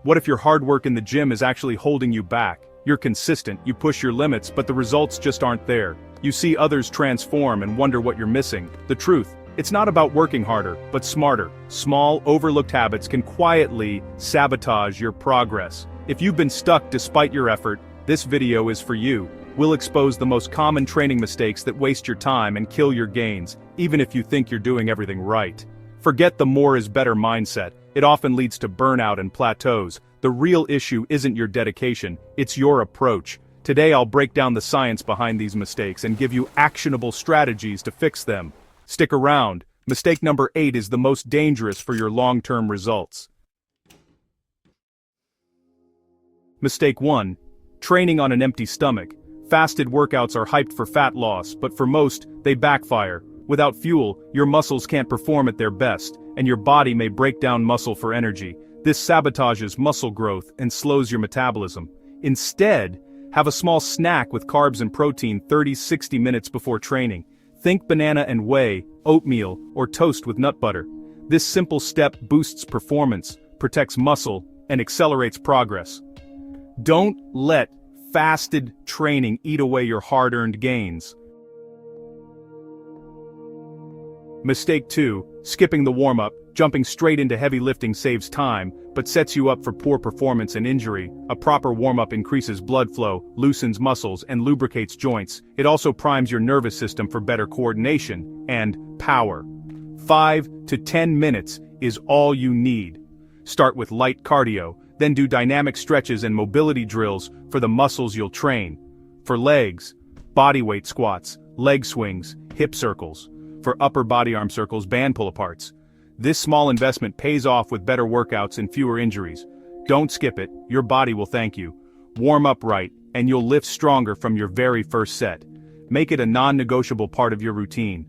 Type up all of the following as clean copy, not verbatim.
What if your hard work in the gym is actually holding you back? You're consistent, you push your limits, but the results just aren't there. You see others transform and wonder what you're missing. The truth, it's not about working harder, but smarter. Small, overlooked habits can quietly sabotage your progress. If you've been stuck despite your effort, this video is for you. We'll expose the most common training mistakes that waste your time and kill your gains, even if you think you're doing everything right. Forget the more is better mindset. It often leads to burnout and plateaus. The real issue isn't your dedication, it's your approach. Today I'll break down the science behind these mistakes and give you actionable strategies to fix them. Stick around. Mistake number 8 is the most dangerous for your long-term results. Mistake 1. Training on an empty stomach. Fasted workouts are hyped for fat loss, but for most, they backfire. Without fuel, your muscles can't perform at their best, and your body may break down muscle for energy. This sabotages muscle growth and slows your metabolism. Instead, have a small snack with carbs and protein 30-60 minutes before training. Think banana and whey, oatmeal, or toast with nut butter. This simple step boosts performance, protects muscle, and accelerates progress. Don't let fasted training eat away your hard-earned gains. Mistake 2. Skipping the warm-up. Jumping straight into heavy lifting saves time, but sets you up for poor performance and injury. A proper warm-up increases blood flow, loosens muscles, and lubricates joints. It also primes your nervous system for better coordination and power. 5 to 10 minutes is all you need. Start with light cardio, then do dynamic stretches and mobility drills for the muscles you'll train. For legs, bodyweight squats, leg swings, hip circles. For upper body arm circles, band pull-aparts. This small investment pays off with better workouts and fewer injuries. Don't skip it, your body will thank you. Warm up right, and you'll lift stronger from your very first set. Make it a non-negotiable part of your routine.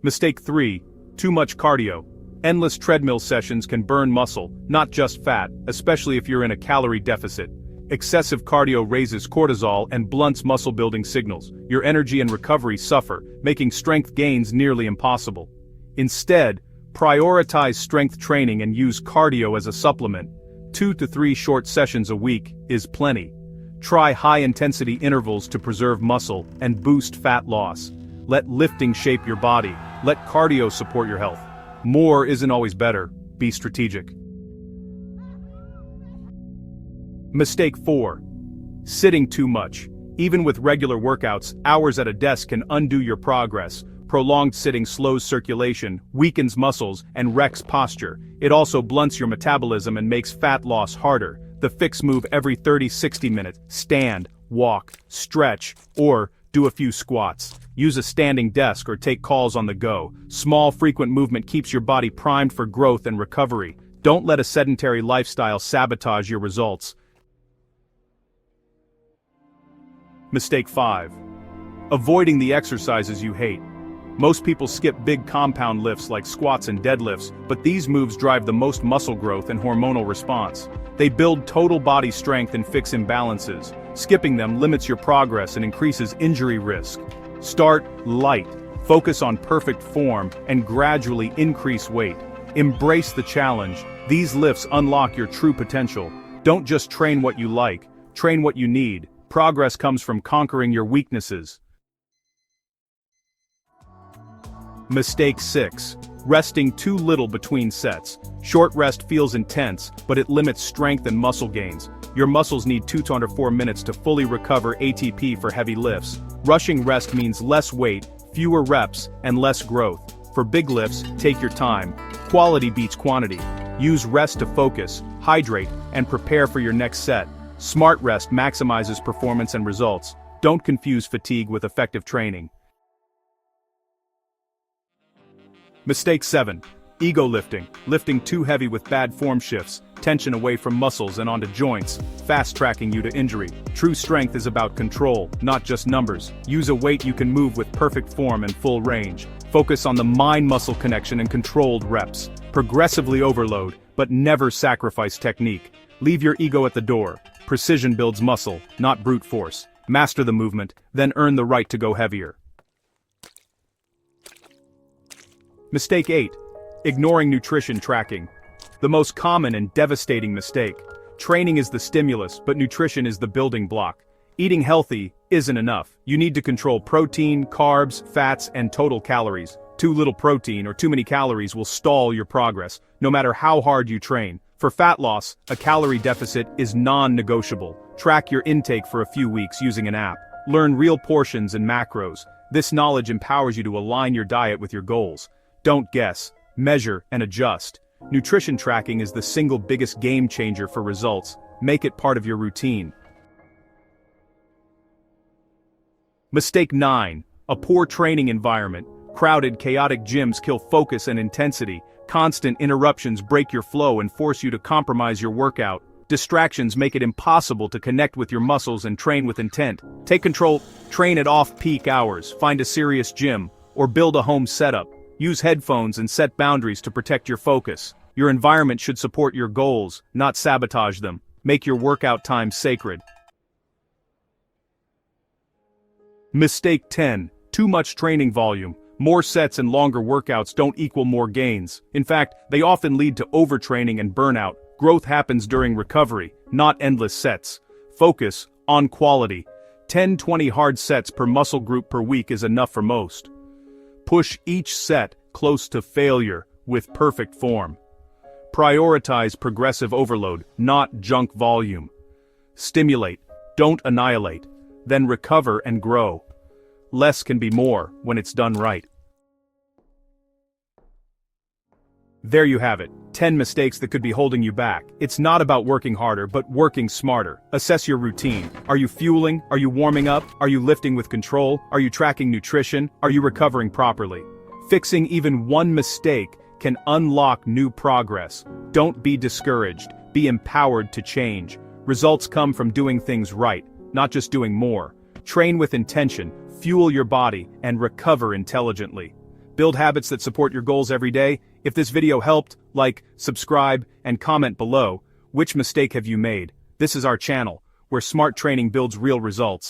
Mistake 3. Too much cardio. Endless treadmill sessions can burn muscle, not just fat, especially if you're in a calorie deficit. Excessive cardio raises cortisol and blunts muscle-building signals. Your energy and recovery suffer, making strength gains nearly impossible. Instead, prioritize strength training and use cardio as a supplement. 2 to 3 short sessions a week is plenty. Try high-intensity intervals to preserve muscle and boost fat loss. Let lifting shape your body. Let cardio support your health. More isn't always better. Be strategic. Mistake 4. Sitting too much. Even with regular workouts, hours at a desk can undo your progress. Prolonged sitting slows circulation, weakens muscles, and wrecks posture. It also blunts your metabolism and makes fat loss harder. The fix: move every 30-60 minutes. Stand, walk, stretch, or do a few squats. Use a standing desk or take calls on the go. Small, frequent movement keeps your body primed for growth and recovery. Don't let a sedentary lifestyle sabotage your results. Mistake 5. Avoiding the exercises you hate. Most people skip big compound lifts like squats and deadlifts, but these moves drive the most muscle growth and hormonal response. They build total body strength and fix imbalances. Skipping them limits your progress and increases injury risk. Start light, focus on perfect form, and gradually increase weight. Embrace the challenge. These lifts unlock your true potential. Don't just train what you like, train what you need. Progress comes from conquering your weaknesses. Mistake 6. Resting too little between sets. Short rest feels intense, but it limits strength and muscle gains. Your muscles need 2 to 4 minutes to fully recover ATP for heavy lifts. Rushing rest means less weight, fewer reps, and less growth. For big lifts, take your time. Quality beats quantity. Use rest to focus, hydrate, and prepare for your next set. Smart rest maximizes performance and results. Don't confuse fatigue with effective training. Mistake 7. Ego lifting. Lifting too heavy with bad form shifts tension away from muscles and onto joints, fast-tracking you to injury. True strength is about control, not just numbers. Use a weight you can move with perfect form and full range. Focus on the mind-muscle connection and controlled reps. Progressively overload, but never sacrifice technique. Leave your ego at the door. Precision builds muscle, not brute force. Master the movement, then earn the right to go heavier. Mistake 8. Ignoring nutrition tracking. The most common and devastating mistake. Training is the stimulus, but nutrition is the building block. Eating healthy isn't enough. You need to control protein, carbs, fats, and total calories. Too little protein or too many calories will stall your progress, no matter how hard you train. For fat loss, a calorie deficit is non-negotiable. Track your intake for a few weeks using an app. Learn real portions and macros. This knowledge empowers you to align your diet with your goals. Don't guess, measure, and adjust. Nutrition tracking is the single biggest game changer for results. Make it part of your routine. Mistake 9. A poor training environment. Crowded, chaotic gyms kill focus and intensity. Constant interruptions break your flow and force you to compromise your workout. Distractions make it impossible to connect with your muscles and train with intent. Take control, train at off-peak hours, find a serious gym, or build a home setup. Use headphones and set boundaries to protect your focus. Your environment should support your goals, not sabotage them. Make your workout time sacred. Mistake 10. Too much training volume. More sets and longer workouts don't equal more gains. In fact, they often lead to overtraining and burnout. Growth happens during recovery, not endless sets. Focus on quality. 10-20 hard sets per muscle group per week is enough for most. Push each set close to failure with perfect form. Prioritize progressive overload, not junk volume. Stimulate, don't annihilate, then recover and grow. Less can be more when it's done right. There you have it, 10 mistakes that could be holding you back. It's not about working harder, but working smarter. Assess your routine. Are you fueling? Are you warming up? Are you lifting with control? Are you tracking nutrition? Are you recovering properly? Fixing even one mistake can unlock new progress. Don't be discouraged. Be empowered to change. Results come from doing things right, not just doing more. Train with intention, fuel your body, and recover intelligently. Build habits that support your goals every day. If this video helped, like, subscribe, and comment below. Which mistake have you made? This is our channel, where smart training builds real results.